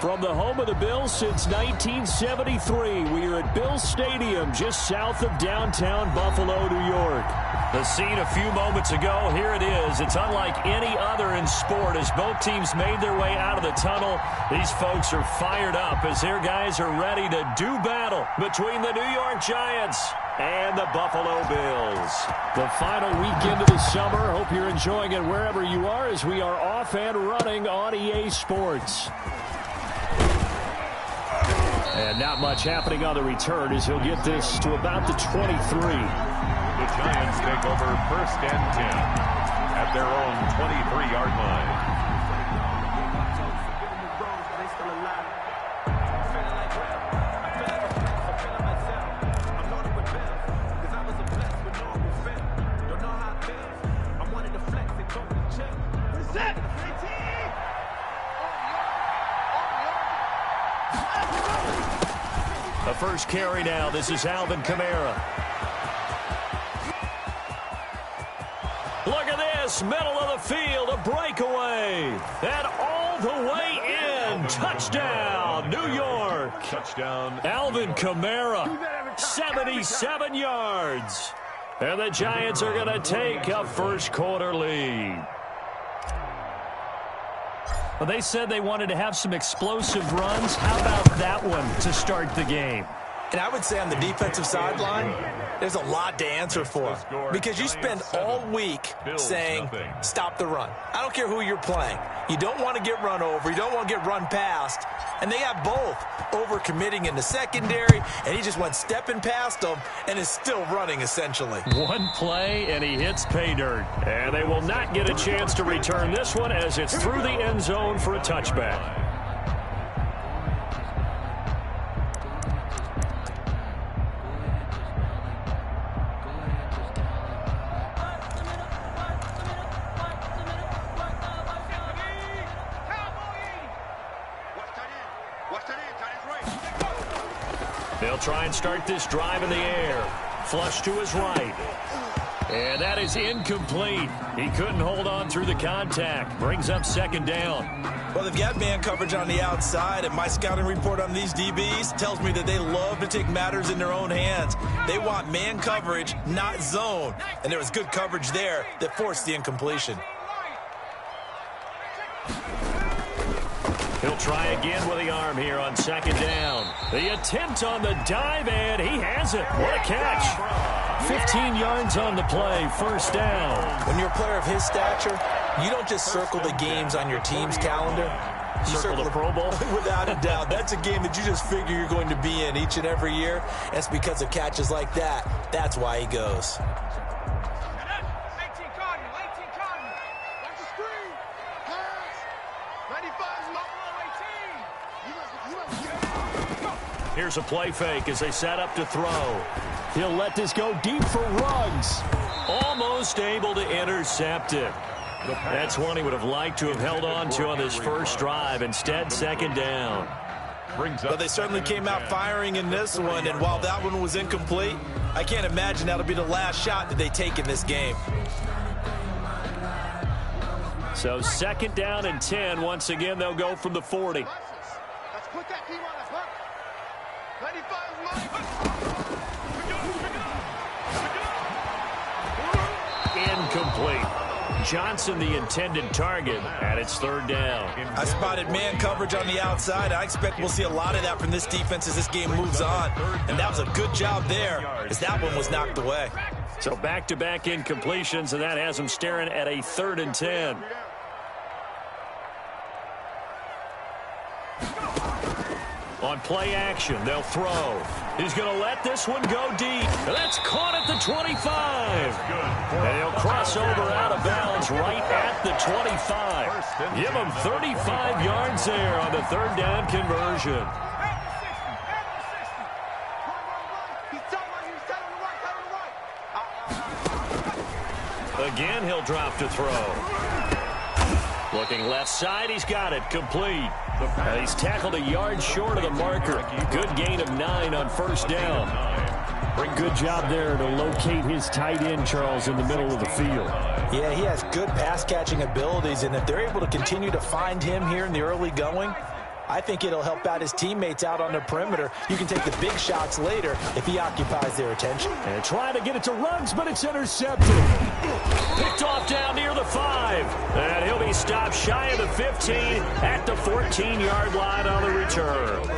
From the home of the Bills since 1973, we are at Bills Stadium just south of downtown Buffalo, New York. The scene a few moments ago, here it is. It's unlike any other in sport as both teams made their way out of the tunnel. These folks are fired up as their guys are ready to do battle between the New York Giants and the Buffalo Bills. The final weekend of the summer. Hope you're enjoying it wherever you are as we are off and running on EA Sports. And not much happening on the return as he'll get this to about the 23. The Giants take over 1st and 10 at their own 23-yard line. The first carry now. This is Alvin Kamara. Look at this. Middle of the field. A breakaway. And all the way in. Touchdown, New York. Touchdown. Alvin Kamara. 77 yards. And the Giants are going to take a first quarter lead. Well, they said they wanted to have some explosive runs. How about that one to start the game? And I would say on the defensive sideline, there's a lot to answer for because you spend all week saying, stop the run. I don't care who you're playing. You don't want to get run over. You don't want to get run past. And they have both overcommitting in the secondary, and he just went stepping past them and is still running, essentially. One play, and he hits pay dirt. And they will not get a chance to return this one as it's through the end zone for a touchback. They'll try and start this drive in the air. Flush to his right. And that is incomplete. He couldn't hold on through the contact. Brings up 2nd down. Well, they've got man coverage on the outside, and my scouting report on these DBs tells me that they love to take matters in their own hands. They want man coverage, not zone. And there was good coverage there that forced the incompletion. He'll try again with the arm here on 2nd down. The attempt on the dive, and he has it. What a catch. 15 yards on the play, 1st down. When you're a player of his stature, you don't just circle the games on your team's calendar. You circle the Pro Bowl? Without a doubt. That's a game that you just figure you're going to be in each and every year. And it's because of catches like that. That's why he goes. Here's a play fake as they set up to throw. He'll let this go deep for Ruggs. Almost able to intercept it. That's one he would have liked to have held on to on this first drive. Instead, 2nd down. But they certainly came out firing in this one, and while that one was incomplete, I can't imagine that'll be the last shot that they take in this game. So 2nd down and 10. Once again, they'll go from the 40. Let's put that team on the hook. 95 Incomplete. Johnson the intended target, and it's 3rd down. I spotted man coverage on the outside. I expect we'll see a lot of that from this defense as this game moves on. And that was a good job there as that one was knocked away. So back-to-back incompletions, and that has them staring at a 3rd and 10. On play action, they'll throw. He's going to let this one go deep. That's caught at the 25. And he'll cross over out of bounds right at the 25. Give him 35 yards there on the 3rd down conversion. Again, he'll drop to throw. Looking left side, he's got it, complete. He's tackled a yard short of the marker. Good gain of 9 on 1st down. Good job there to locate his tight end, Charles, in the middle of the field. Yeah, he has good pass-catching abilities, and if they're able to continue to find him here in the early going, I think it'll help out his teammates out on the perimeter. You can take the big shots later if he occupies their attention. And trying to get it to Ruggs, but it's intercepted. Picked off down near the 5. And he'll be stopped shy of the 15 at the 14-yard line on the return.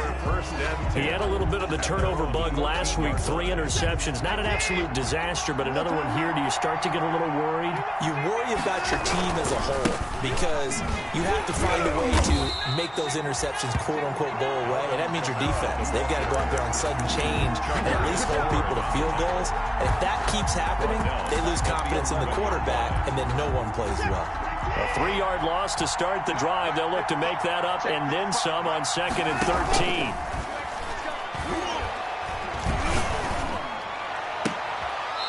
He had a little bit of the turnover bug last week, 3 interceptions. Not an absolute disaster, but another one here. Do you start to get a little worried? You worry about your team as a whole because you have to find a way to make those interceptions quote-unquote go away, and that means your defense. They've got to go out there on sudden change and at least hold people to field goals. And if that keeps happening, they lose confidence in the quarterback, and then no one plays well. A 3-yard loss to start the drive. They'll look to make that up and then some on 2nd and 13.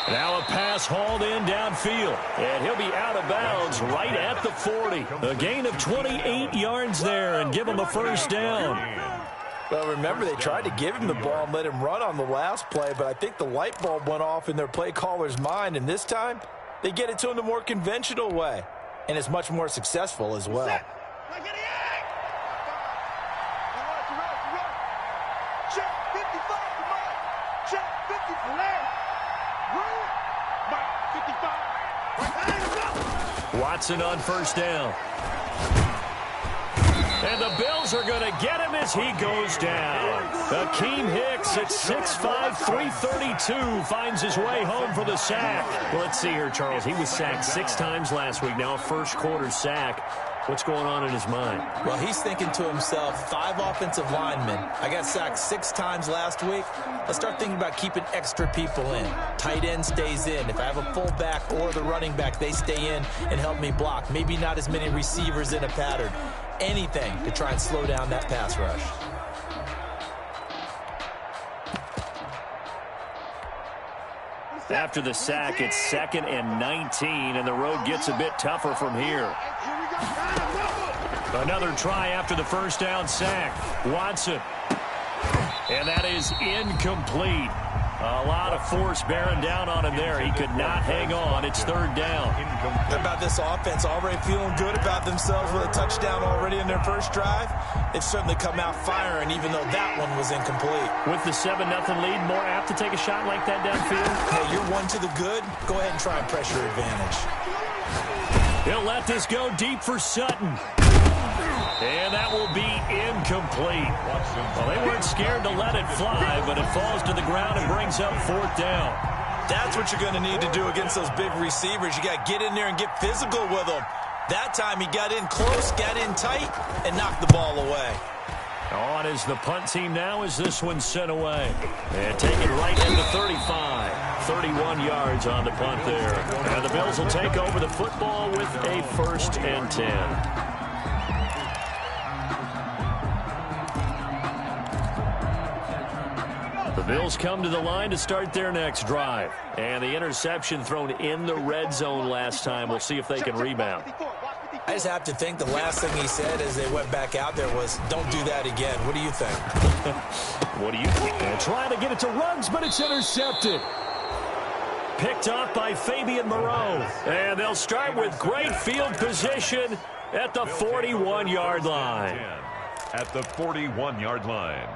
Now a pass hauled in downfield, and he'll be out of bounds right at the 40. A gain of 28 yards there and give him a first down. Well, remember, they tried to give him the ball and let him run on the last play, but I think the light bulb went off in their play caller's mind, and this time they get it to him the more conventional way, and it's much more successful as well. Watson on first down. And the Bills are going to get him as he goes down. Akeem Hicks at 6'5", 332 finds his way home for the sack. Well, let's see here, Charles. He was sacked 6 times last week. Now a first-quarter sack. What's going on in his mind? Well, he's thinking to himself, 5 offensive linemen. I got sacked 6 times last week. Let's start thinking about keeping extra people in. Tight end stays in. If I have a fullback or the running back, they stay in and help me block. Maybe not as many receivers in a pattern. Anything to try and slow down that pass rush. After the sack, it's 2nd and 19, and the road gets a bit tougher from here. Another try after the first down sack. Watson. And that is incomplete. A lot of force bearing down on him there. He could not hang on. It's 3rd down. How about this offense already feeling good about themselves with a touchdown already in their first drive? They've certainly come out firing, even though that one was incomplete. With the 7-0 lead, more apt to take a shot like that downfield? Hey, you're 1 to the good. Go ahead and try and press your advantage. He'll let this go deep for Sutton. And that will be incomplete. Well, they weren't scared to let it fly, but it falls to the ground and brings up 4th down. That's what you're going to need to do against those big receivers. You got to get in there and get physical with them. That time he got in close, got in tight, and knocked the ball away. On is the punt team now as this one's sent away. And take it right into 35. 31 yards on the punt there. And the Bills will take over the football with a 1st and 10. The Bills come to the line to start their next drive. And the interception thrown in the red zone last time. We'll see if they can rebound. I just have to think the last thing he said as they went back out there was, don't do that again. What do you think? What do you think? And trying to get it to Ruggs, but it's intercepted. Picked off by Fabian Moreau. And they'll start with great field position at the 41-yard line. At the 41-yard line.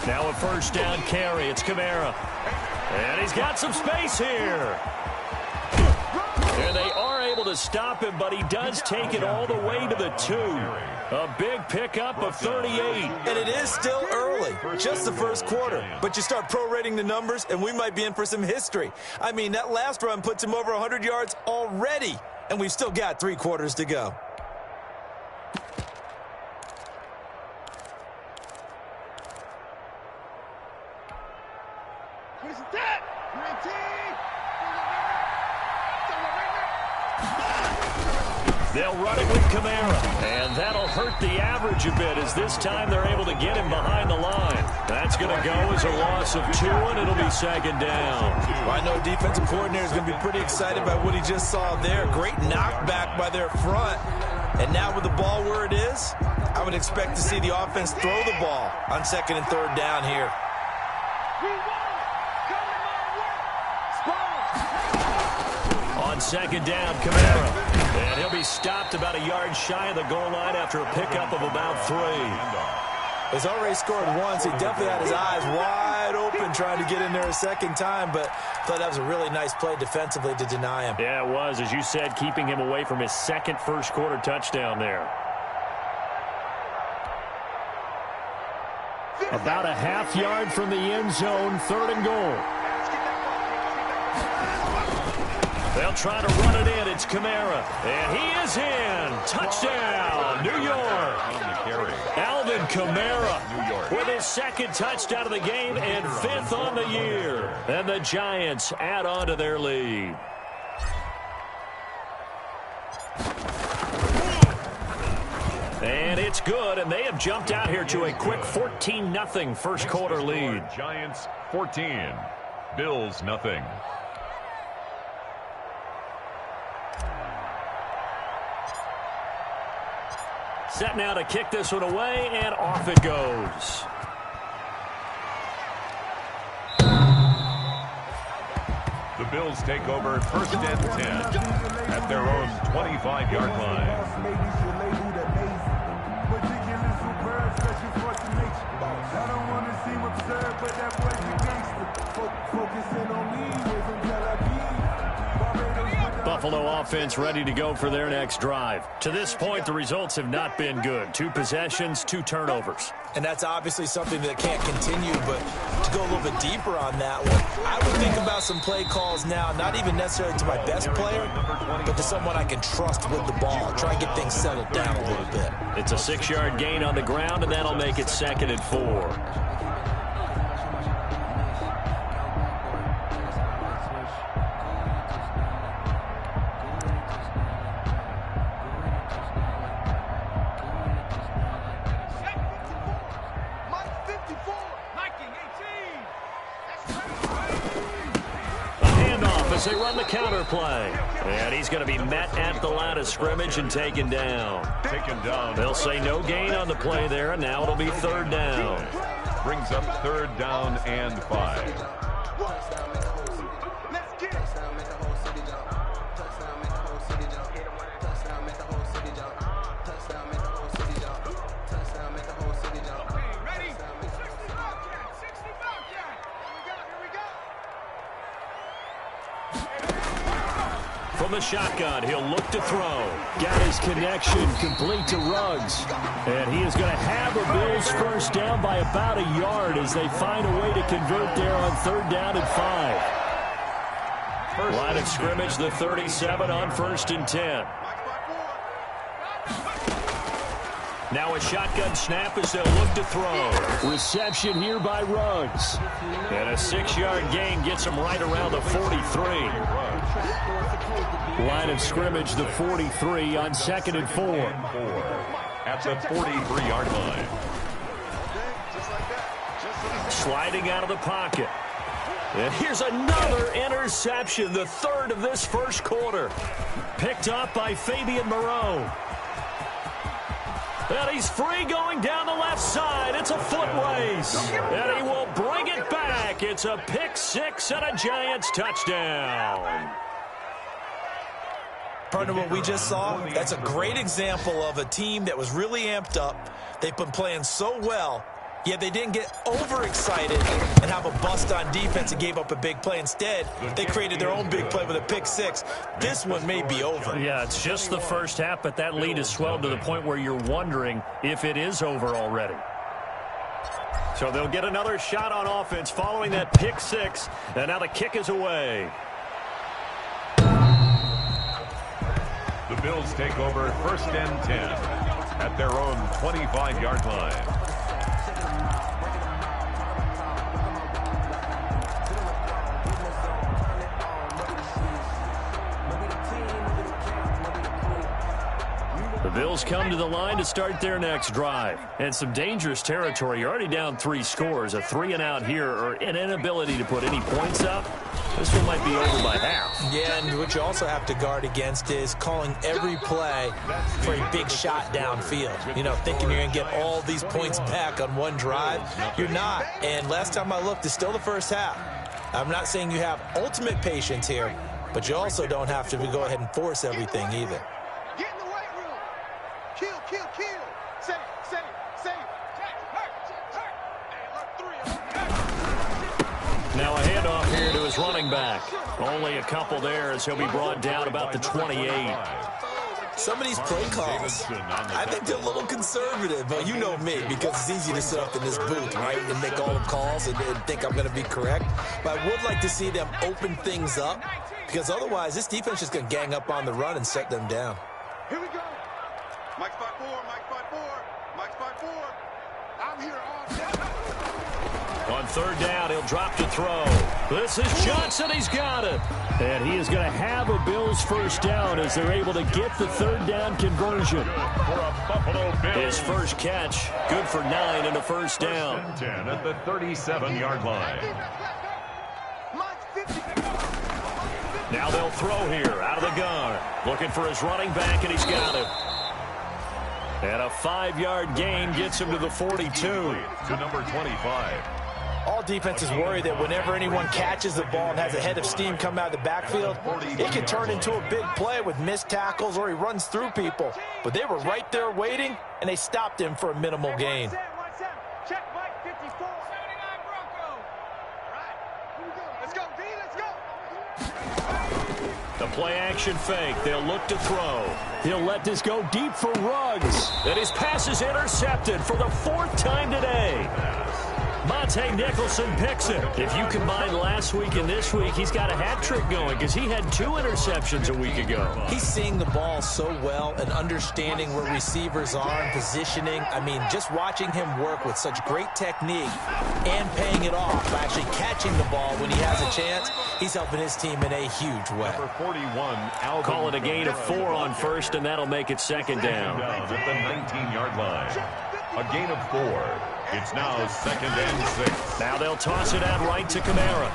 Now a first down carry. It's Kamara. And he's got some space here. And they are able to stop him, but he does take it all the way to the 2. A big pickup of 38. And it is still early, just the first quarter. But you start prorating the numbers, and we might be in for some history. I mean, that last run puts him over 100 yards already, and we've still got 3 quarters to go. They'll they'll run it with Kamara. And that'll hurt the average a bit as this time they're able to get him behind the line. That's going to go as a loss of 2, and it'll be second down. Well, I know defensive coordinator is going to be pretty excited by what he just saw there. Great knockback by their front. And now with the ball where it is, I would expect to see the offense throw the ball on 2nd and 3rd down here. On 2nd down, Kamara. And he'll be stopped about a yard shy of the goal line after a pickup of about 3. He's already scored once. He definitely had his eyes wide open trying to get in there a second time, but I thought that was a really nice play defensively to deny him. Yeah, it was, as you said, keeping him away from his second first-quarter touchdown there. About a half yard from the end zone, 3rd and goal. They'll try to run it in. It's Kamara. And he is in. Touchdown, New York. Alvin Kamara with his 2nd touchdown of the game and 5th on the year. And the Giants add on to their lead. And it's good, and they have jumped out here to a quick 14-0 first-quarter lead. Giants 14, Bills nothing. Set now to kick this one away, and off it goes. The Bills take over 1st and 10 at their own 25-yard line. Buffalo offense ready to go for their next drive. To this point, the results have not been good. 2 possessions, 2 turnovers. And that's obviously something that can't continue, but to go a little bit deeper on that one, I would think about some play calls now, not even necessarily to my best player, but to someone I can trust with the ball. Try and get things settled down a little bit. It's a 6-yard gain on the ground, and that'll make it 2nd and 4. They run the counter play. And he's going to be met at the line of scrimmage and taken down. They'll say no gain on the play there, and now it'll be 3rd down. Brings up 3rd down and 5. From the shotgun, he'll look to throw. Got his connection complete to Ruggs. And he is going to have a Bills 1st down by about a yard as they find a way to convert there on 3rd down and 5. Line of scrimmage, the 37 on 1st and 10. Now a shotgun snap as they'll look to throw. Reception here by Ruggs. And a 6-yard gain gets him right around the 43. Line of scrimmage, the 43 on 2nd and 4. At the 43-yard line. Sliding out of the pocket. And here's another interception, the 3rd of this first quarter. Picked up by Fabian Moreau. And he's free going down the left side. It's a foot race. And he will bring it back. It's a pick 6 and a Giants touchdown. Partner, what we just saw, that's a great example of a team that was really amped up. They've been playing so well, yet they didn't get overexcited and have a bust on defense and gave up a big play. Instead, they created their own big play with a pick 6. This one may be over. Yeah, it's just the first half, but that lead has swelled to the point where you're wondering if it is over already. So they'll get another shot on offense following that pick 6, and now the kick is away. The Bills take over 1st and 10 at their own 25-yard line. Bills come to the line to start their next drive. And some dangerous territory. You're already down 3 scores. A 3-and-out here or an inability to put any points up. This one might be over by half. Yeah, and what you also have to guard against is calling every play for a big shot downfield. You know, thinking you're going to get all these points back on one drive. You're not. And last time I looked, it's still the first half. I'm not saying you have ultimate patience here, but you also don't have to go ahead and force everything either. Get in the weight room. Kill, kill, kill. Save, save, save. Now a handoff here to his running back. Only a couple there as he'll be brought down about the 28. Some of these play calls, I think they're a little conservative, but you know me, because it's easy to sit up in this booth, right, and make all the calls and think I'm going to be correct. But I would like to see them open things up, because otherwise this defense is going to gang up on the run and shut them down. Here we go. Mike spot 4, Mike spot 4, Mike spot 4. I'm here all day. On third down, he'll drop to throw. This is Johnson. He's got it. And he is going to have a Bills first down as they're able to get the third down conversion. His first catch, good for 9 and a first down. 10 at the 37-yard line. Now they'll throw here out of the gun. Looking for his running back, and he's got it. And a 5-yard gain gets him to the 42. To number 25. All defenses worry that whenever anyone catches the ball and has a head of steam come out of the backfield, it can turn into a big play with missed tackles or he runs through people. But they were right there waiting, and they stopped him for a minimal gain. Check Mike 54. 79 Bronco. All right. Here we go. Let's go, B. Let's go. The play action fake. They'll look to throw. He'll let this go deep for Ruggs. And his pass is intercepted for the 4th time today. Monte Nicholson picks it. If you combine last week and this week, he's got a hat trick going because he had 2 interceptions a week ago. He's seeing the ball so well and understanding where receivers are and positioning. I mean, just watching him work with such great technique and paying it off by actually catching the ball when he has a chance, he's helping his team in a huge way. Number 41, Call it a gain of 4 on first, and that'll make it second down. At the 19-yard line. A gain of 4. It's now 2nd and 6. Now they'll toss it out right to Kamara.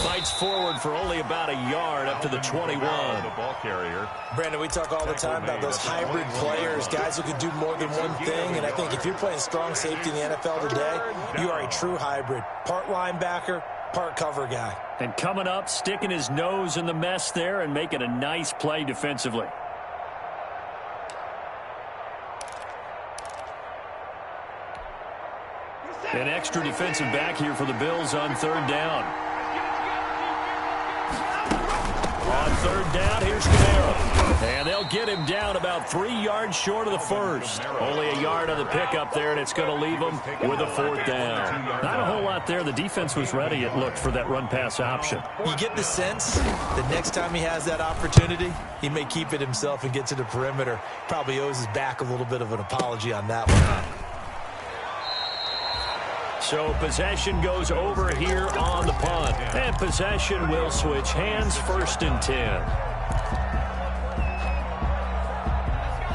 Fights forward for only about a yard up to the 21. The ball carrier. Brandon, we talk all the time about those hybrid players, guys who can do more than one thing. And I think if you're playing strong safety in the NFL today, you are a true hybrid. Part linebacker, part cover guy. And coming up, sticking his nose in the mess there and making a nice play defensively. An extra defensive back here for the Bills on third down. On third down, here's Kamara. And they'll get him down about 3 yards short of the first. Only a yard on the pickup there, and it's going to leave him with a 4th down. Not a whole lot there. The defense was ready, it looked, for that run-pass option. You get the sense that next time he has that opportunity, he may keep it himself and get to the perimeter. Probably owes his back a little bit of an apology on that one. So possession goes over here on the punt. And possession will switch hands, 1st and 10.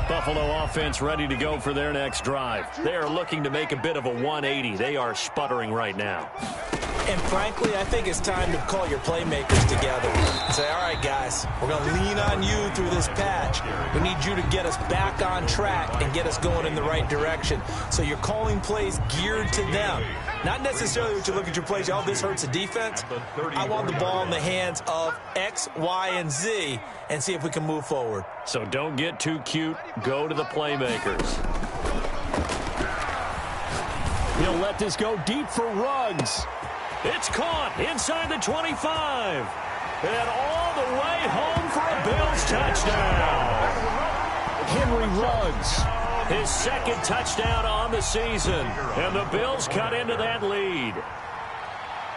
Buffalo offense ready to go for their next drive. They are looking to make a bit of a 180. They are sputtering right now. And frankly, I think it's time to call your playmakers together and say, all right, guys, we're going to lean on you through this patch. We need you to get us back on track and get us going in the right direction. So you're calling plays geared to them. Not necessarily what you look at your plays, oh, this hurts the defense. I want the ball in the hands of X, Y, and Z and see if we can move forward. So don't get too cute. Go to the playmakers. He'll let this go deep for Ruggs. It's caught inside the 25. And all the way home for a Bills touchdown. Henry Ruggs, his 2nd touchdown on the season. And the Bills cut into that lead.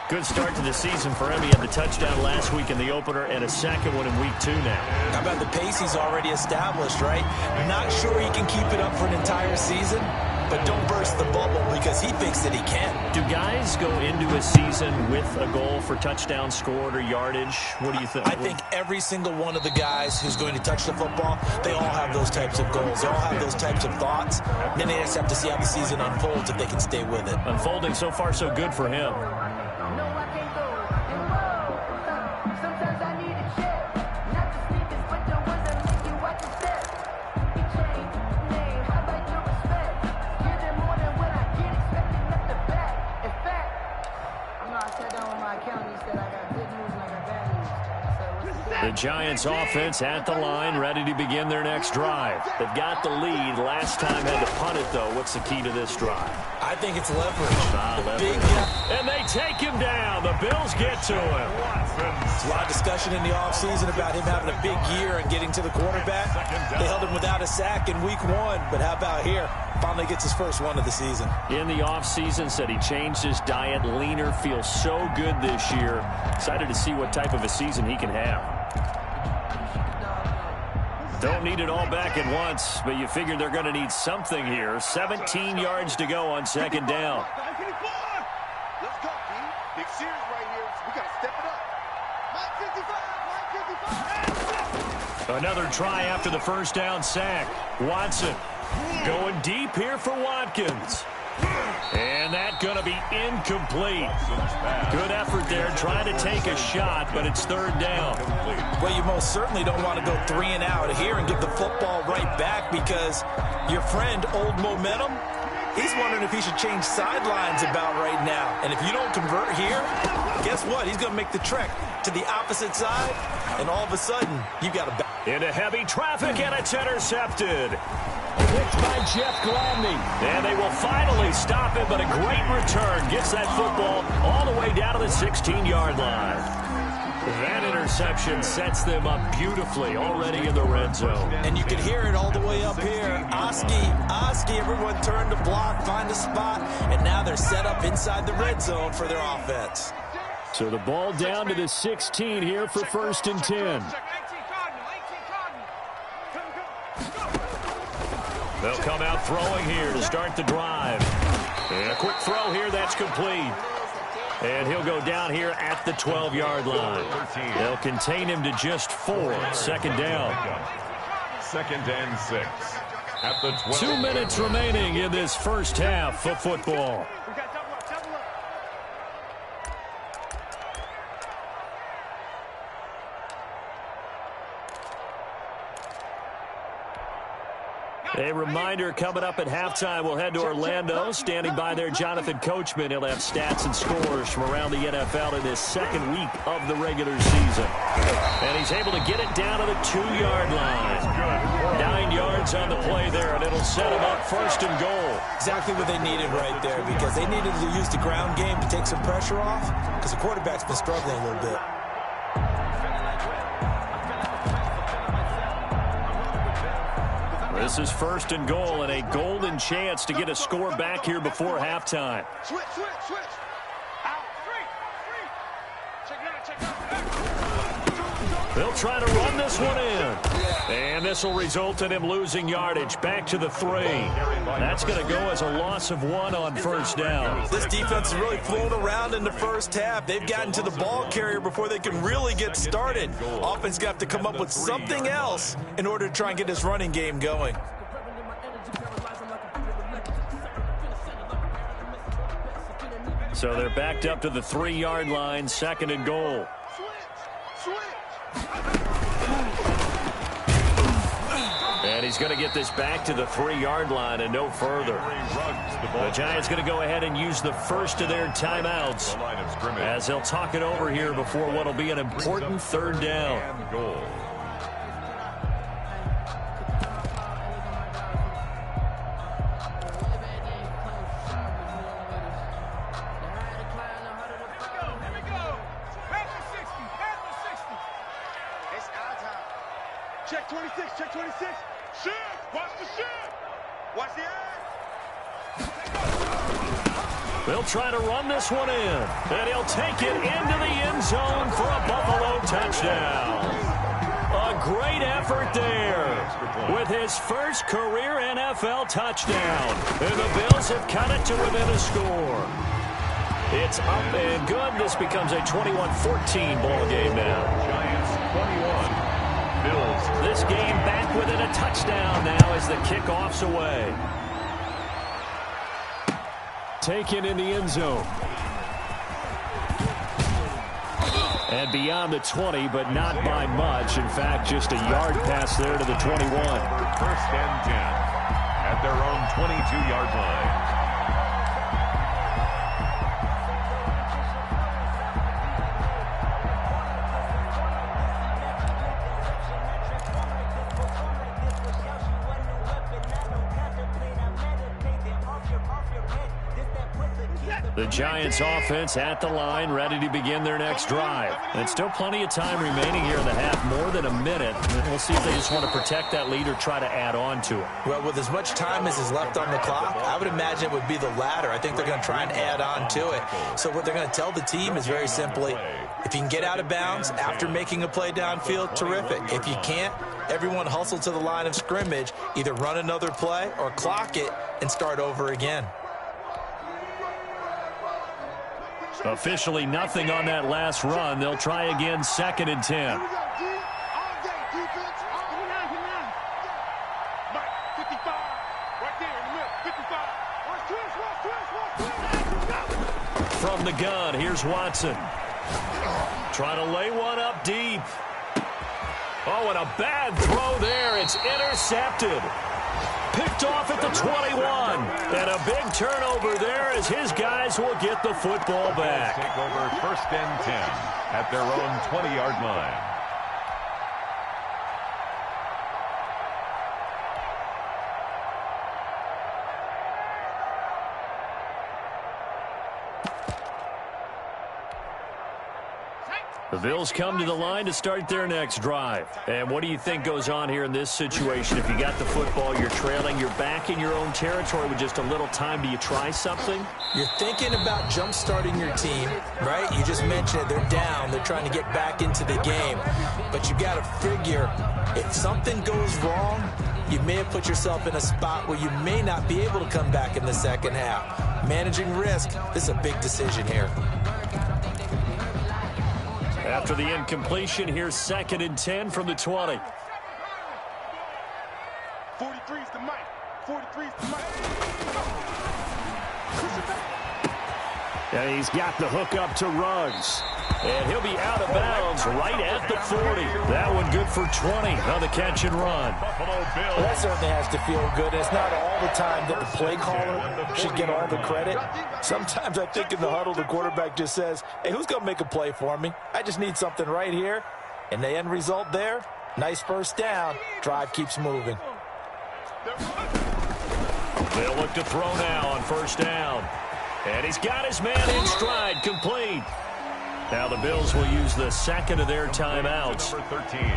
Good start to the season for him. He had the touchdown last week in the opener and a 2nd one in week 2 now. How about the pace he's already established, right? Not sure he can keep it up for an entire season, but don't burst the bubble because he thinks that he can. Do guys go into a season with a goal for touchdown scored or yardage? What do you think? I think every single one of the guys who's going to touch the football, they all have those types of goals. They all have those types of thoughts. Then they just have to see how the season unfolds if they can stay with it. Unfolding so far so good for him. The Giants offense at the line, ready to begin their next drive. They've got the lead. Last time had to punt it, though. What's the key to this drive? I think it's leverage. Big and they take him down. The Bills get to him. There's a lot of discussion in the offseason about him having a big year and getting to the quarterback. They held him without a sack in week 1, but how about here? Finally gets his first one of the season. In the offseason, said he changed his diet, leaner, feels so good this year. Excited to see what type of a season he can have. Don't need it all back at once, but you figure they're going to need something here. 17 yards to go on second down. Let's go, P. Big series right here. We got to step it up. Mike 55. Another try after the first down sack. Watson going deep here for Watkins. And that going to be incomplete. Good effort there, trying to take a shot, but it's third down. Well, you most certainly don't want to go 3 and out here and give the football right back because your friend, Old Momentum, he's wondering if he should change sidelines about right now. And if you don't convert here, guess what? He's going to make the trek to the opposite side, and all of a sudden, you got a back. Into heavy traffic, and it's intercepted. Picked by Jeff Gladney. And they will finally stop it, but a great return. Gets that football all the way down to the 16-yard line. That interception sets them up beautifully already in the red zone. And you can hear it all the way up here. Oski, everyone turned to block, find a spot, and now they're set up inside the red zone for their offense. So the ball down to the 16 here for 1st and 10. They'll come out throwing here to start the drive. And a quick throw here, that's complete. And he'll go down here at the 12-yard line. They'll contain him to just 4. Second down. 2nd and 6. At the 12. 2 minutes remaining in this first half of football. A reminder, coming up at halftime, we'll head to Orlando. Standing by there, Jonathan Coachman. He'll have stats and scores from around the NFL in this second week of the regular season. And he's able to get it down to the 2-yard line. 9 yards on the play there, and it'll set him up 1st and goal. Exactly what they needed right there, because they needed to use the ground game to take some pressure off, because the quarterback's been struggling a little bit. This is 1st and goal, and a golden chance to get a score back here before halftime. Switch. Out. They'll try to run this one in. And this will result in him losing yardage back to the 3. That's going to go as a loss of 1 on 1st down. This defense has really flown around in the first half. They've gotten to the ball carrier before they can really get started. Offense got to come up with something else in order to try and get this running game going. So they're backed up to the 3-yard line, 2nd and goal. And he's going to get this back to the 3-yard line and no further. The Giants going to go ahead and use the first of their timeouts as they'll talk it over here before what will be an important 3rd down. Check 26. Shoot. Watch the shoot. Watch the eye. They'll try to run this one in. And he'll take it into the end zone for a Buffalo touchdown. A a great effort there with his first career NFL touchdown. And the Bills have cut it to within a score. It's up and good. This becomes a 21-14 ball game now. Giants 21. Bills. This game back within a touchdown now as the kickoff's away. Taken in the end zone. And beyond the 20, but not by much. In fact, just a yard pass there to the 21. First and 10 at their own 22-yard line. The Giants offense at the line, ready to begin their next drive. And still plenty of time remaining here in the half, more than a minute. And we'll see if they just want to protect that lead or try to add on to it. Well, with as much time as is left on the clock, I would imagine it would be the latter. I think they're going to try and add on to it. So what they're going to tell the team is very simply, if you can get out of bounds after making a play downfield, terrific. If you can't, everyone hustle to the line of scrimmage, either run another play or clock it and start over again. Officially nothing on that last run. They'll try again, 2nd and 10. From the gun, here's Watson. Trying to lay one up deep. Oh, and a bad throw there. It's intercepted. Picked off at the 21. And a big turnover there as his guys will get the football back. Take over 1st and 10 at their own 20-yard line. The Bills come to the line to start their next drive. And what do you think goes on here in this situation? If you got the football, you're trailing, you're back in your own territory with just a little time. Do you try something? You're thinking about jump-starting your team, right? You just mentioned it. They're down. They're trying to get back into the game. But you got to figure, if something goes wrong, you may have put yourself in a spot where you may not be able to come back in the second half. Managing risk, this is a big decision here. After the incompletion, here's 2nd and 10 from the 20. 43's the mic. 43's the mic. And he's got the hook up to Ruggs. And he'll be out of bounds right at the 40. That one good for 20 on the catch and run. Well, that certainly has to feel good. It's not all the time that the play caller should get all the credit. Sometimes I think in the huddle, the quarterback just says, hey, who's going to make a play for me? I just need something right here. And the end result there, nice first down. Drive keeps moving. They'll look to throw now on 1st down. And he's got his man in stride, complete. Now the Bills will use the 2nd of their timeouts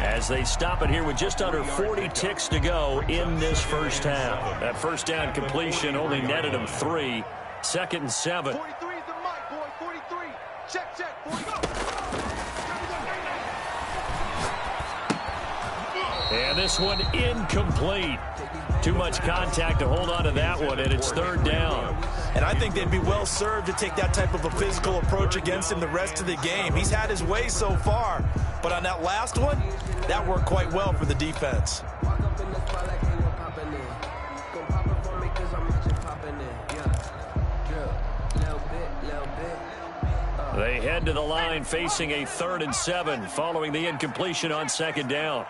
as they stop it here with just under 40 ticks to go in this first half. That 1st down completion only netted him 3. 2nd and 7. 43's the mic, boy. 43. Check, check. 43. And this one incomplete. Too much contact to hold on to that one, and it's 3rd down. And I think they'd be well served to take that type of a physical approach against him the rest of the game. He's had his way so far, but on that last one, that worked quite well for the defense. They head to the line facing a 3rd and 7 following the incompletion on 2nd down.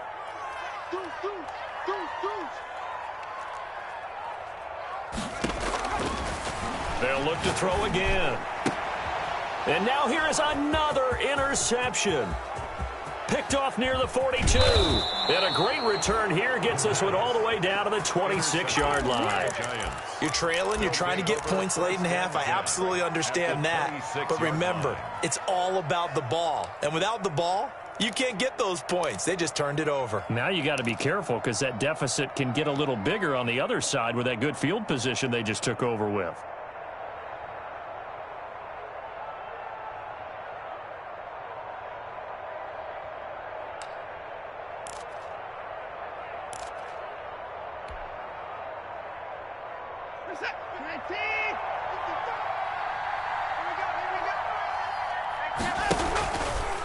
They'll look to throw again. And now here is another interception. Picked off near the 42. And a great return here gets this one all the way down to the 26-yard line. You're trailing. You're trying to get points late in half. I absolutely understand that. But remember, it's all about the ball. And without the ball, you can't get those points. They just turned it over. Now you got to be careful because that deficit can get a little bigger on the other side with that good field position they just took over with.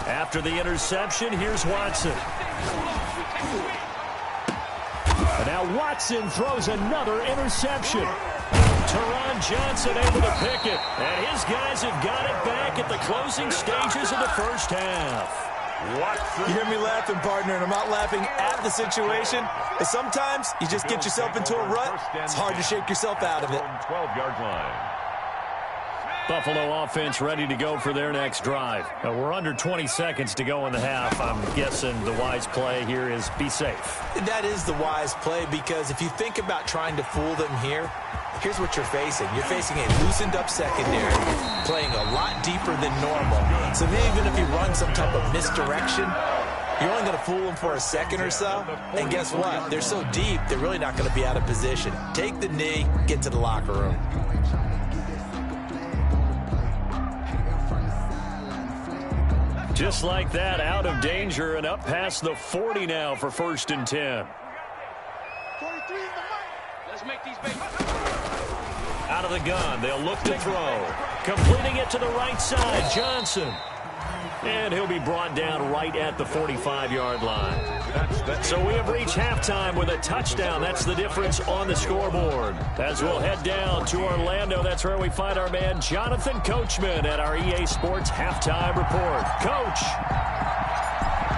After the interception, here's Watson. And now Watson throws another interception. Teron Johnson able to pick it. And his guys have got it back at the closing stages of the first half. Watson. You hear me laughing, partner, and I'm not laughing at the situation, but sometimes you just get yourself into a rut. It's hard to shake yourself out of it. 12-yard line. Buffalo offense ready to go for their next drive. We're under 20 seconds to go in the half. I'm guessing the wise play here is be safe. That is the wise play, because if you think about trying to fool them here, here's what you're facing. You're facing a loosened up secondary, playing a lot deeper than normal. So even if you run some type of misdirection, you're only going to fool them for a second or so. And guess what? They're so deep, they're really not going to be out of position. Take the knee, get to the locker room. Just like that, out of danger and up past the 40 now for 1st and 10. 43 in the mic. Let's make these babies. Out of the gun, they'll look to throw. Completing it to the right side, Johnson. And he'll be brought down right at the 45-yard line. So we have reached halftime with a touchdown. That's the difference on the scoreboard. As we'll head down to Orlando, that's where we find our man Jonathan Coachman at our EA Sports Halftime Report. Coach.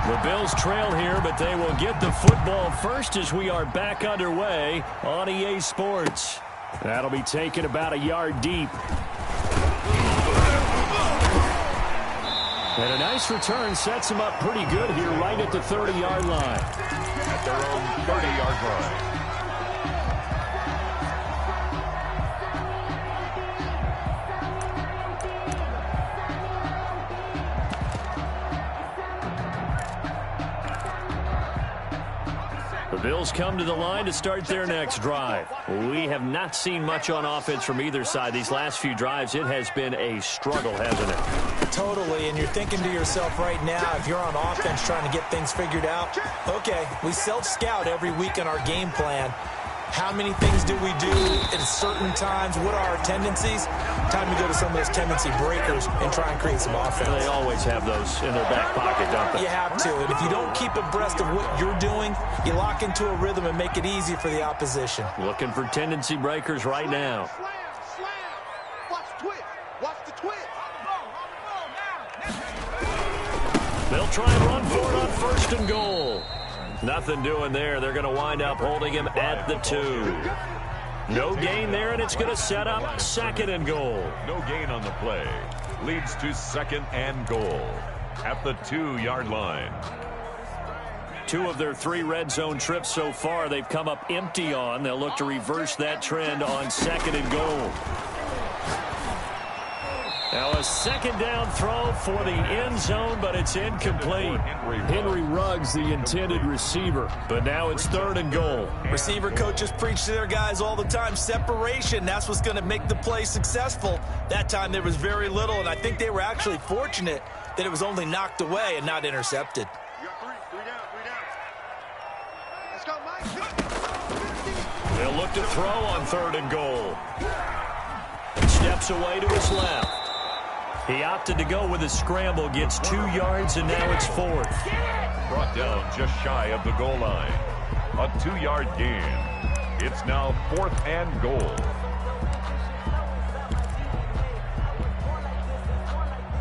The Bills trail here, but they will get the football first as we are back underway on EA Sports. That'll be taken about a yard deep. And a nice return sets him up pretty good here right at the 30-yard line. At their own 30-yard line. The Bills come to the line to start their next drive. We have not seen much on offense from either side. These last few drives, it has been a struggle, hasn't it? Totally, and you're thinking to yourself right now, if you're on offense trying to get things figured out, okay, we self-scout every week in our game plan. How many things do we do at certain times? What are our tendencies? Time to go to some of those tendency breakers and try and create some offense. They always have those in their back pocket, don't they? You have to, and if you don't keep abreast of what you're doing, you lock into a rhythm and make it easy for the opposition. Looking for tendency breakers right now. Slam, slam. Watch the twist. Watch the twist. They'll try and run for it on 1st and goal. Nothing doing there. They're going to wind up holding him at the 2. No gain there, and it's going to set up 2nd and goal. No gain on the play. Leads to 2nd and goal at the 2-yard line. 2 of their 3 red zone trips so far, they've come up empty on. They'll look to reverse that trend on 2nd and goal. Now a 2nd down throw for the end zone, but it's incomplete. Henry Ruggs, the intended receiver, but now it's 3rd and goal. Receiver coaches preach to their guys all the time. Separation, that's what's going to make the play successful. That time there was very little, and I think they were actually fortunate that it was only knocked away and not intercepted. You got 3 down. Let's go, Mike. They'll look to throw on 3rd and goal. Steps away to his left. He opted to go with a scramble, gets 2 yards, and now it's 4th. Brought down just shy of the goal line. A 2-yard gain. It's now 4th and goal.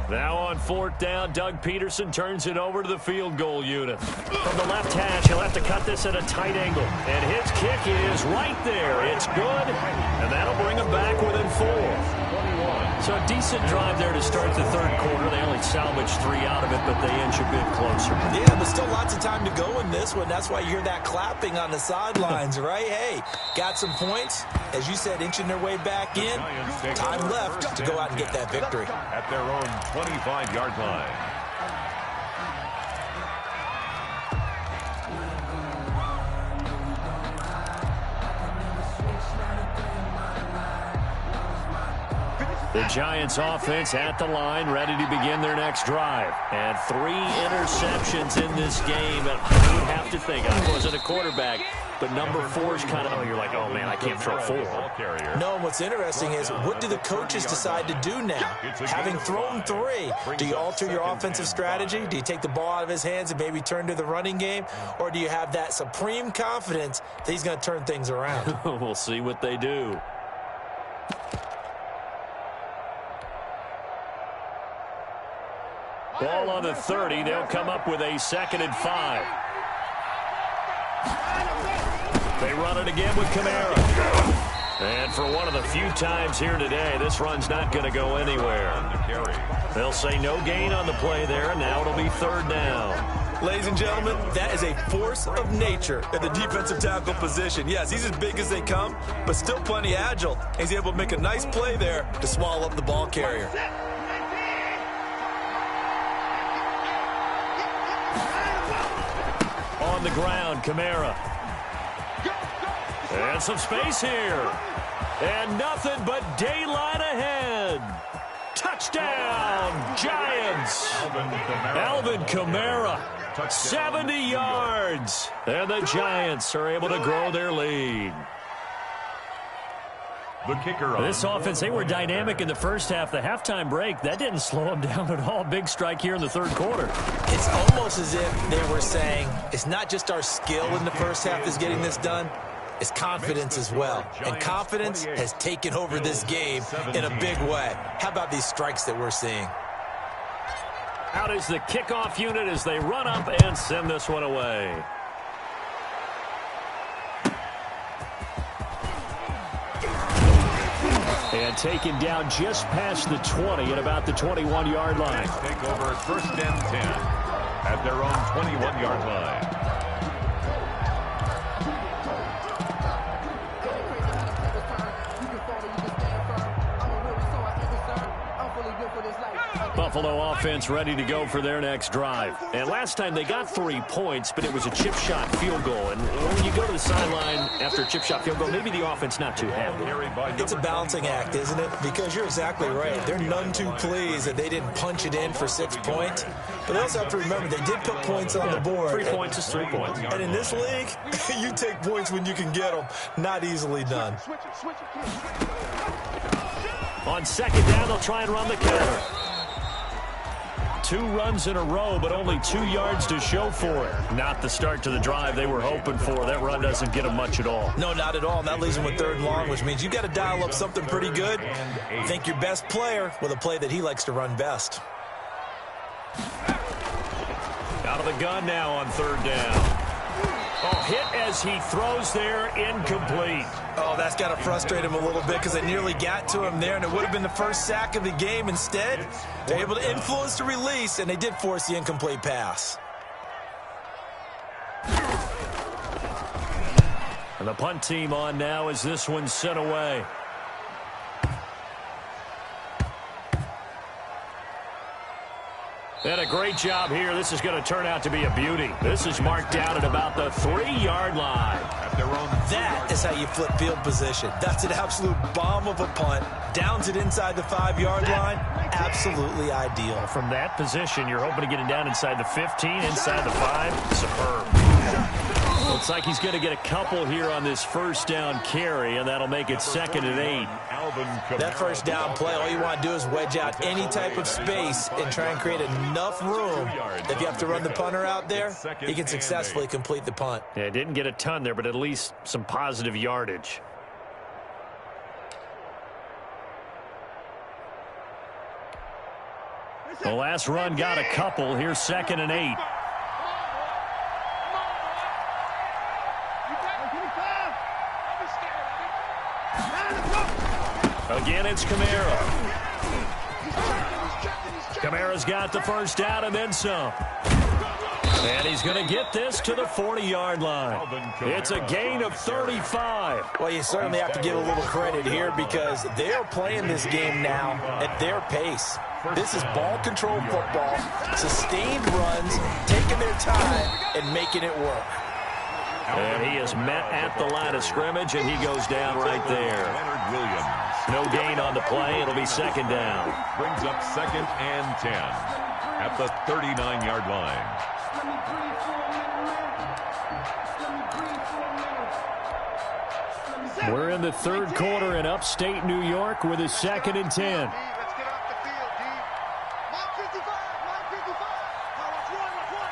Now on 4th down, Doug Peterson turns it over to the field goal unit. From the left hash, he'll have to cut this at a tight angle. And his kick is right there. It's good, and that'll bring him back within 4. So a decent drive there to start the 3rd quarter. They only salvaged 3 out of it, but they inch a bit closer. Yeah, but still lots of time to go in this one. That's why you hear that clapping on the sidelines, right? Hey, got some points. As you said, inching their way back in. Time left to go out and get that victory. At their own 25-yard line. The Giants offense at the line, ready to begin their next drive. And 3 interceptions in this game. And I would have to think, I wasn't a quarterback, but number 4 is kind of, oh, you're like, oh, man, I can't throw 4. No, and what's interesting is, what do the coaches decide to do now? Having thrown 3, do you alter your offensive strategy? Do you take the ball out of his hands and maybe turn to the running game? Or do you have that supreme confidence that he's going to turn things around? We'll see what they do. Ball on the 30. They'll come up with a 2nd and 5. They run it again with Kamara. And for one of the few times here today, this run's not going to go anywhere. They'll say no gain on the play there, and now it'll be 3rd down. Ladies and gentlemen, that is a force of nature at the defensive tackle position. Yes, he's as big as they come, but still plenty agile. He's able to make a nice play there to swallow up the ball carrier. On the ground, Kamara. And some space here. And nothing but daylight ahead. Touchdown, Giants. Alvin Kamara, 70 yards. And the Giants are able to grow their lead. The kicker. This offense, they were dynamic in the first half. The halftime break, that didn't slow them down at all. Big strike here in the 3rd quarter. It's almost as if they were saying, it's not just our skill in the first half that's getting this done, it's confidence as well. And confidence has taken over this game in a big way. How about these strikes that we're seeing? Out is the kickoff unit as they run up and send this one away. And taken down just past the 20 at about the 21-yard line. Take over 1st and 10 at their own 21-yard line. Buffalo offense ready to go for their next drive. And last time they got 3 points, but it was a chip shot field goal. And when you go to the sideline after a chip shot field goal, maybe the offense not too happy. It's a balancing act, isn't it? Because you're exactly right. They're none too pleased that they didn't punch it in for 6 points. But they also have to remember they did put points on the board. 3 points is 3 points. And in this league, you take points when you can get them. Not easily done. On 2nd down, they'll try and run the counter. 2 runs in a row, but only 2 yards to show for it. Not the start to the drive they were hoping for. That run doesn't get them much at all. No, not at all. And that leaves them with 3rd and long, which means you got to dial up something pretty good. Think your best player with a play that he likes to run best. Out of the gun now on 3rd down. Oh, hit as he throws there, incomplete. Oh, that's got to frustrate him a little bit because they nearly got to him there, and it would have been the first sack of the game. Instead, they're able to influence the release, and they did force the incomplete pass. And the punt team on now as this one's sent away. And a great job here. This is going to turn out to be a beauty. This is marked down at about the 3-yard line. That is how you flip field position. That's an absolute bomb of a punt. Downs it inside the 5-yard line. Absolutely ideal. From that position, you're hoping to get it down inside the 15, inside the 5. Superb. Looks like he's going to get a couple here on this 1st down carry, and that'll make it 2nd and 8. That 1st down play, all you want to do is wedge out any type of space and try and create enough room. If you have to run the punter out there, he can successfully complete the punt. Yeah, didn't get a ton there, but at least some positive yardage. The last run got a couple. Here's 2nd and 8. Again, it's Kamara. Kamara's got the 1st down and then some. And he's going to get this to the 40-yard line. It's a gain of 35. Well, you certainly have to give a little credit here because they're playing this game now at their pace. This is ball control football, sustained runs, taking their time, and making it work. And he is met at the line of scrimmage, and he goes down right there. No gain on the play. It'll be 2nd down. Brings up 2nd and 10 at the 39-yard line. We're in the third quarter in upstate New York with a 2nd and 10. Let's get off the field, D. Mark 55, Mark 55. Now let's run, let's run.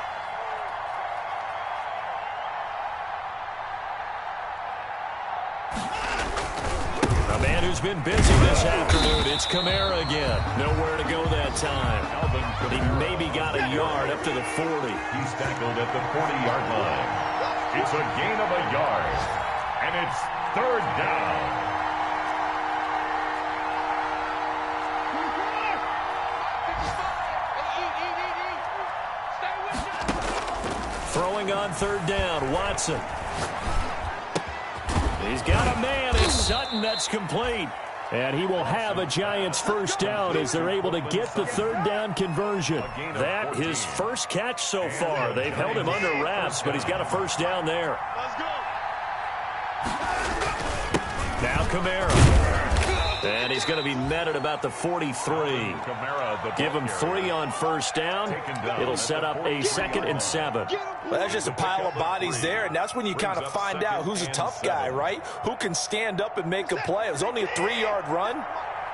A man who's been busy this afternoon, it's Kamara again. Nowhere to go that time. He maybe got a yard up to the 40. He's tackled at the 40-yard line. It's a gain of a yard, and it's 3rd down. Throwing on 3rd down, Watson. He's got a man. It's Sutton. That's complete. And he will have a Giants first down as they're able to get the 3rd down conversion. That his first catch so far. They've held him under wraps, but he's got a first down there. Let's go. Now Kamara. And he's going to be met at about the 43. Give him 3 on first down. It'll set up a 2nd and 7. Well, that's just a pile of bodies there, and that's when you kind of find out who's a tough guy, right? Who can stand up and make a play. It was only a 3-yard run,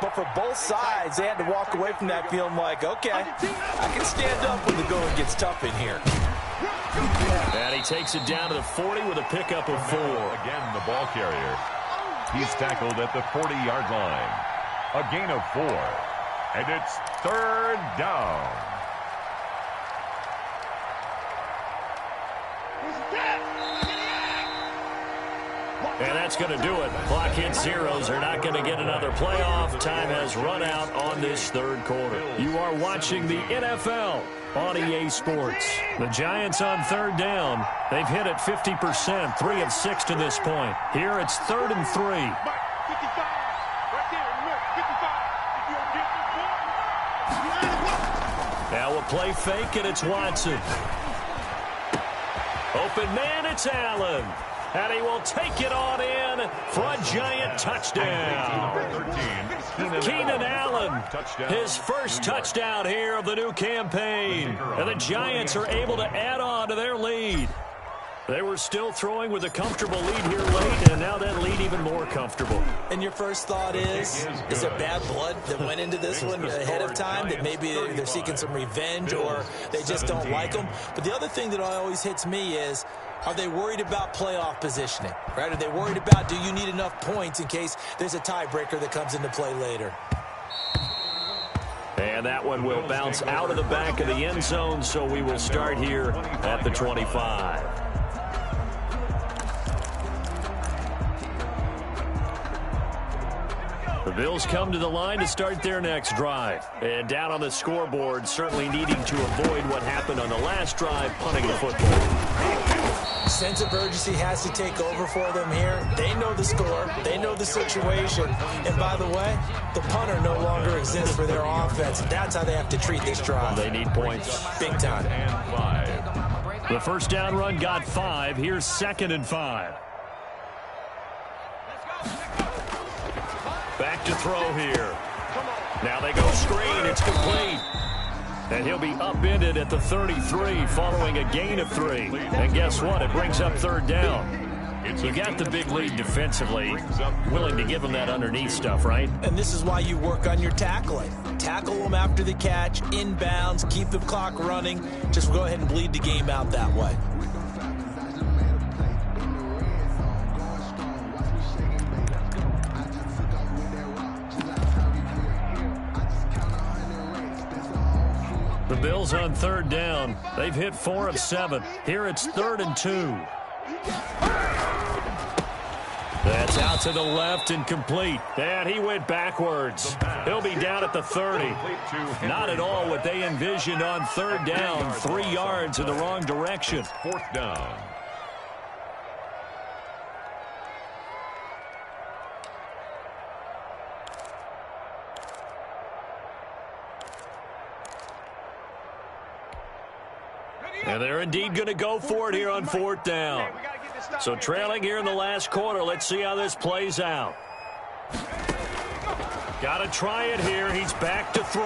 but for both sides, they had to walk away from that feeling like, okay, I can stand up when the going gets tough in here. And he takes it down to the 40 with a pickup of 4. Again, the ball carrier. He's tackled at the 40-yard line. A gain of 4. And it's 3rd down. And that's going to do it. Clock hits zeros. They're not going to get another playoff. Time has run out on this 3rd quarter. You are watching the NFL on EA Sports. The Giants on 3rd down. They've hit it 50%, 3 of 6 to this point. Here it's 3rd and 3. Now a play fake, and it's Watson. Open man, it's Allen. And he will take it on in for a Giant touchdown. Keenan Allen, his first touchdown here of the new campaign. And the Giants are able to add on to their lead. They were still throwing with a comfortable lead here late, and now that lead even more comfortable. And your first thought is there bad blood that went into this one ahead of time, that maybe they're seeking some revenge or they just don't like them? But the other thing that always hits me is, are they worried about playoff positioning? Right? Are they worried about, do you need enough points in case there's a tiebreaker that comes into play later? And that one will bounce out of the back of the end zone, so we will start here at the 25. The Bills come to the line to start their next drive. And down on the scoreboard, certainly needing to avoid what happened on the last drive, punting the football. Sense of urgency has to take over for them here. They know the score. They know the situation. And by the way, the punter no longer exists for their offense. That's how they have to treat this drive. They need points. Big time. And 5. The first down run got 5. Here's 2nd and 5. Back to throw here. Now they go screen. It's complete. And he'll be upended at the 33 following a gain of 3. And guess what? It brings up 3rd down. You got the big lead defensively. Willing to give him that underneath stuff, right? And this is why you work on your tackling. Tackle them after the catch, inbounds, keep the clock running. Just go ahead and bleed the game out that way. The Bills on 3rd down. They've hit 4 of 7. Here it's 3rd and 2. That's out to the left and complete. And he went backwards. He'll be down at the 30. Not at all what they envisioned on 3rd down. 3 yards in the wrong direction. 4th down. And they're indeed going to go for it here on 4th down. So trailing here in the last quarter. Let's see how this plays out. Got to try it here. He's back to throw.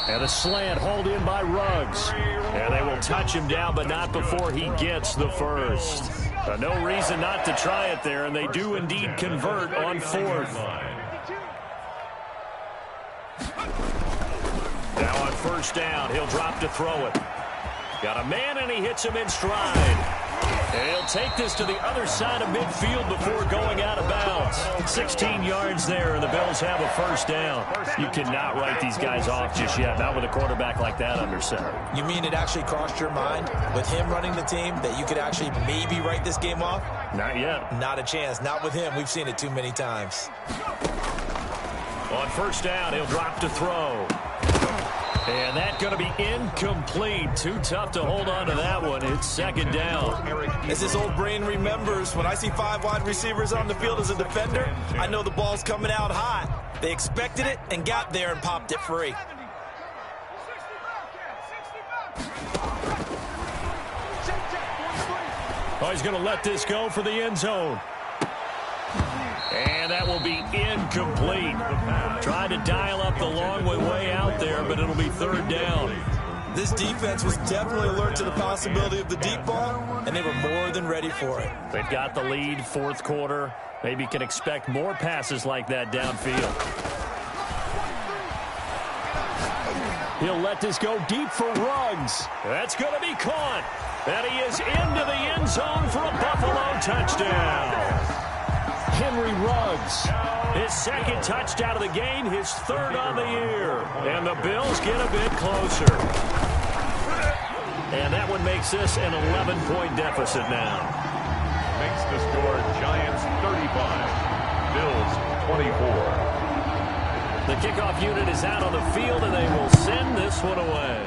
And a slant hauled in by Ruggs. And they will touch him down, but not before he gets the first. No reason not to try it there, and they do indeed convert on fourth. Now on first down, he'll drop to throw it. Got a man, and he hits him in stride. And he'll take this to the other side of midfield before going out of bounds. 16 yards there, and the Bills have a first down. You cannot write these guys off just yet, not with a quarterback like that under center. You mean it actually crossed your mind with him running the team that you could actually maybe write this game off? Not yet. Not a chance. Not with him. We've seen it too many times. On first down, he'll drop to throw. And that's going to be incomplete. Too tough to hold on to that one. It's second down. As his old brain remembers, when I see 5 wide receivers on the field as a defender, I know the ball's coming out hot. They expected it and got there and popped it free. Oh, he's going to let this go for the end zone. And that will be incomplete. Tried to dial up the long way out there, but it'll be third down. This defense was definitely alert to the possibility of the deep ball, and they were more than ready for it. They've got the lead, fourth quarter. Maybe can expect more passes like that downfield. He'll let this go deep for Ruggs. That's going to be caught. And he is into the end zone for a Buffalo touchdown. Henry Ruggs, his second touchdown of the game, his third on the year. And the Bills get a bit closer. And that one makes this an 11-point deficit now. Makes the score Giants 35, Bills 24. The kickoff unit is out on the field, and they will send this one away.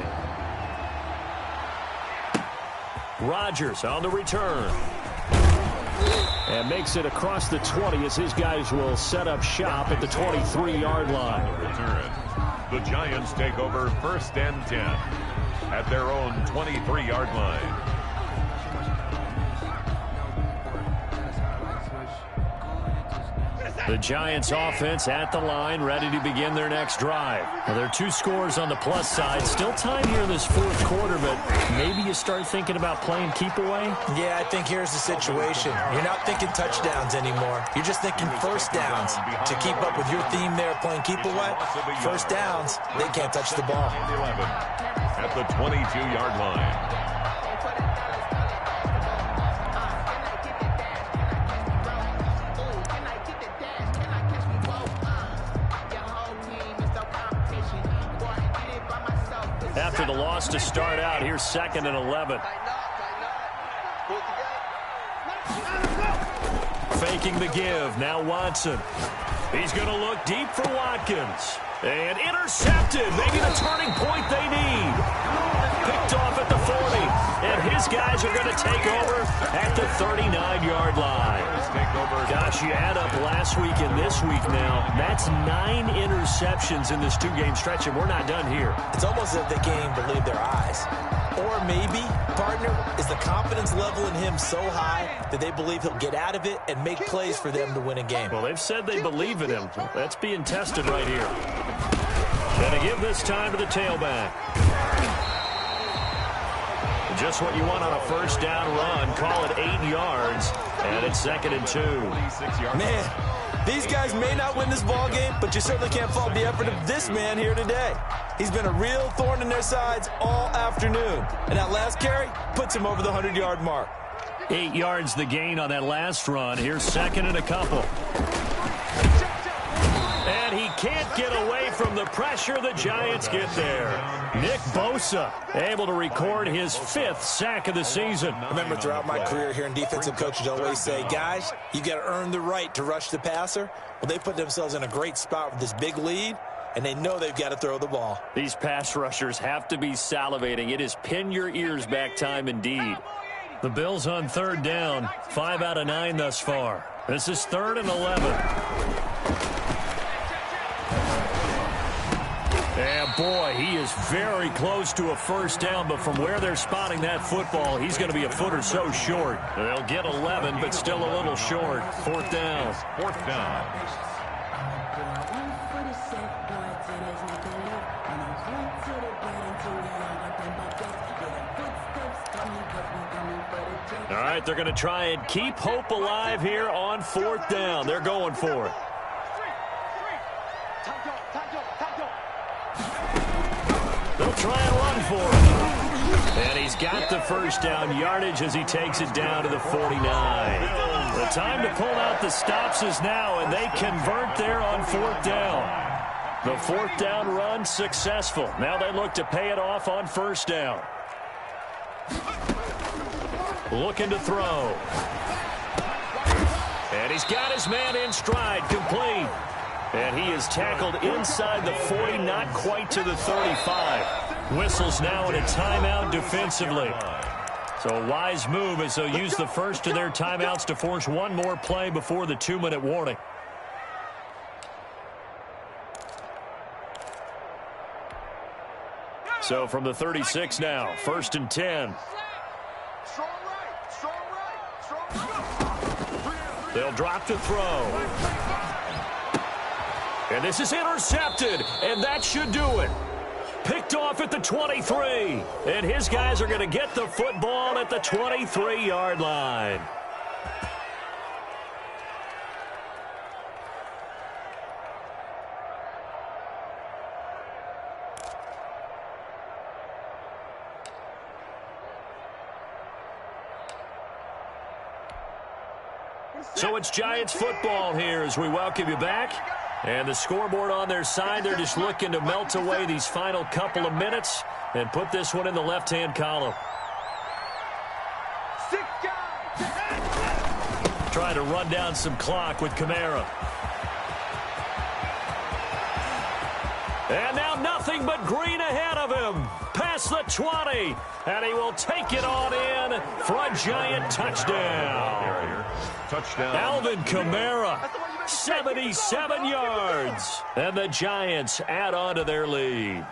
Rodgers on the return. And makes it across the 20 as his guys will set up shop at the 23-yard line. Return. The Giants take over first and 10 at their own 23-yard line. The Giants offense at the line, ready to begin their next drive. Now, there are 2 scores on the plus side. Still time here in this fourth quarter, but maybe you start thinking about playing keep away? Yeah, I think here's the situation. You're not thinking touchdowns anymore. You're just thinking first downs. To keep up with your theme there, playing keep away, first downs, they can't touch the ball. 11 at the 22-yard line. After the loss to start out, here's 2nd and 11. Faking the give. Now Watson. He's going to look deep for Watkins. And intercepted. Maybe the turning point they need. Picked off at the 40. And his guys are going to take over at the 39-yard line. Gosh, you add up last week and this week now. That's 9 interceptions in this 2-game stretch, and we're not done here. It's almost as if they can't even believe their eyes. Or maybe, partner, is the confidence level in him so high that they believe he'll get out of it and make plays for them to win a game. Well, they've said they believe in him. That's being tested right here. Going to give this time to the tailback. Just what you want on a first down run. Call it 8 yards, and it's 2nd and 2. Man, these guys may not win this ball game, but you certainly can't fault the effort of this man here today. He's been a real thorn in their sides all afternoon, and that last carry puts him over the 100-yard mark. 8 yards the gain on that last run. Here's 2nd and a couple. And he can't get away from the pressure. The Giants get there. Nick Bosa able to record his 5th sack of the season. I remember throughout my career hearing defensive coaches always say, guys, you got to earn the right to rush the passer. Well, they put themselves in a great spot with this big lead, and they know they've got to throw the ball. These pass rushers have to be salivating. It is pin your ears back time indeed. The Bills on third down, 5 out of 9 thus far. This is 3rd and 11. And boy, he is very close to a first down, but from where they're spotting that football, he's going to be a foot or so short. They'll get 11, but still a little short. 4th down. 4th down. All right, they're going to try and keep hope alive here on 4th down. They're going for it. They'll try and run for it. And he's got the first down yardage as he takes it down to the 49. The time to pull out the stops is now, and they convert there on 4th down. The 4th down run successful. Now they look to pay it off on 1st down. Looking to throw. And he's got his man in stride, complete. And he is tackled inside the 40, not quite to the 35. Whistles now in a timeout defensively. So a wise move as they'll use the first of their timeouts to force one more play before the 2-minute warning. So from the 36 now, 1st and 10. They'll drop to throw. And this is intercepted, and that should do it. Picked off at the 23, and his guys are going to get the football at the 23-yard line. So it's Giants football here as we welcome you back. And the scoreboard on their side, they're just looking to melt away these final couple of minutes and put this one in the left-hand column. Trying to run down some clock with Kamara. And now nothing but green ahead of him. Past the 20. And he will take it on in for a Giant touchdown. Touchdown. Alvin Kamara, 77 yards. And the Giants add on to their lead.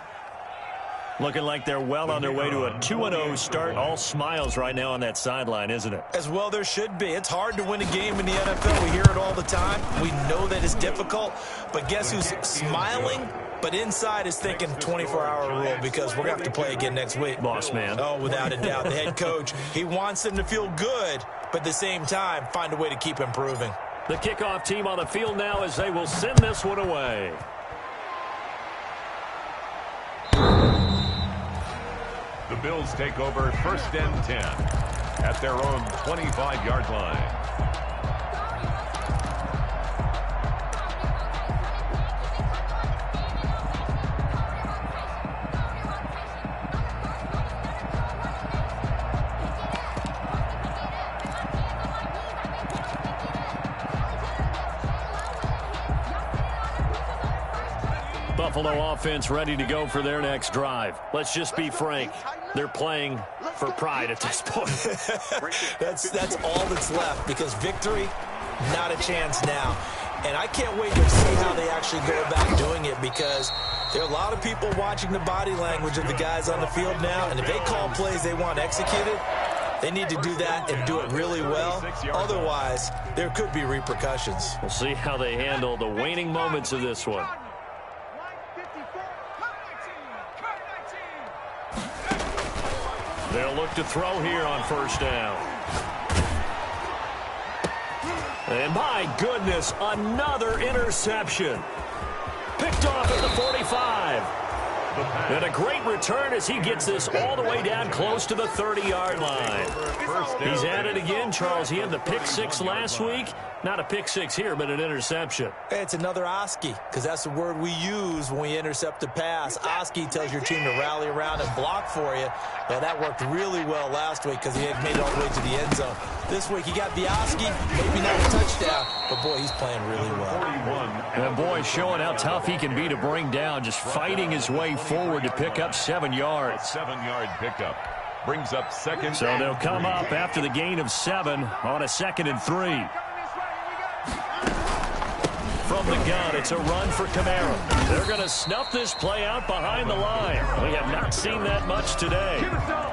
Looking like they're well on their way to a 2-0 start. All smiles right now on that sideline, isn't it? As well there should be. It's hard to win a game in the NFL. We hear it all the time. We know that it's difficult. But guess who's smiling? But inside is thinking 24-hour rule because we're going to have to play again next week. Boss man. Oh, without a doubt. The head coach, he wants them to feel good, but at the same time, find a way to keep improving. The kickoff team on the field now as they will send this one away. The Bills take over 1st and 10 at their own 25-yard line. Buffalo offense ready to go for their next drive. Let's just be frank. They're playing for pride at this point. That's all that's left because victory, not a chance now. And I can't wait to see how they actually go about doing it because there are a lot of people watching the body language of the guys on the field now. And if they call plays they want executed, they need to do that and do it really well. Otherwise, there could be repercussions. We'll see how they handle the waning moments of this one. They'll look to throw here on 1st down. And my goodness, another interception. Picked off at the 45. And a great return as he gets this all the way down close to the 30-yard line. He's at it again, Charles. He had the pick 6 last week. Not a pick 6 here, but an interception. It's another Oski, because that's the word we use when we intercept a pass. Oski tells your team to rally around and block for you. Well, that worked really well last week because he had made it all the way to the end zone. This week he got the Oski, maybe not a touchdown, but boy, he's playing really well. And boy, showing how tough he can be to bring down, just fighting his way forward to pick up 7 yards. 7-yard pickup. Brings up 2nd. So they'll come up after the gain of 7 on a 2nd and 3. From the gun, it's a run for Kamara. They're going to snuff this play out behind the line. We have not seen that much today.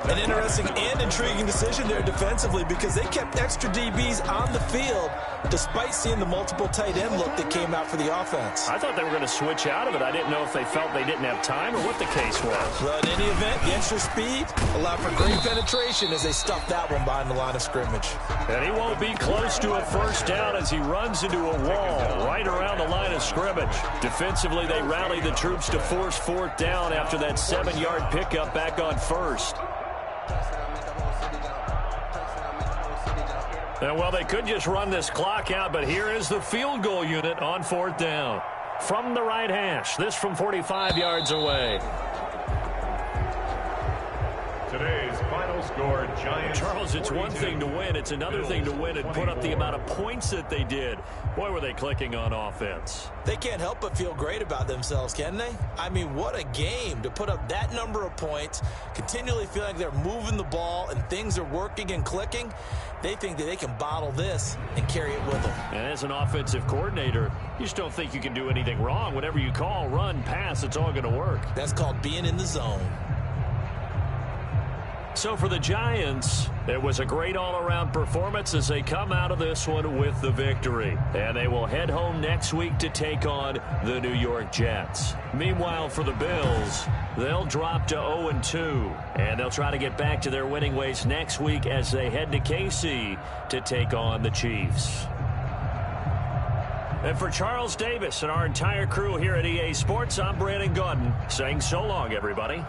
An interesting and intriguing decision there defensively because they kept extra DBs on the field despite seeing the multiple tight end look that came out for the offense. I thought they were going to switch out of it. I didn't know if they felt they didn't have time or what the case was. Well, in any event, the extra speed allowed for great penetration as they stuffed that one behind the line of scrimmage. And he won't be close to a first down as he runs into a wall right around the line of scrimmage. Defensively, they rallied the troops to force fourth down after that 7-yard pickup back on first. And, well, they could just run this clock out, but here is the field goal unit on fourth down. From the right hash, this from 45 yards away. Today's final score, Giants. Charles, it's 42. one thing to win. It's another thing to win and put up the amount of points that they did. Boy, were they clicking on offense. They can't help but feel great about themselves, can they? I mean, what a game to put up that number of points, continually feel like they're moving the ball and things are working and clicking. They think that they can bottle this and carry it with them. And as an offensive coordinator, you just don't think you can do anything wrong. Whatever you call, run, pass, it's all going to work. That's called being in the zone. So for the Giants, it was a great all-around performance as they come out of this one with the victory. And they will head home next week to take on the New York Jets. Meanwhile, for the Bills, they'll drop to 0-2. And they'll try to get back to their winning ways next week as they head to KC to take on the Chiefs. And for Charles Davis and our entire crew here at EA Sports, I'm Brandon Gaudin saying so long, everybody.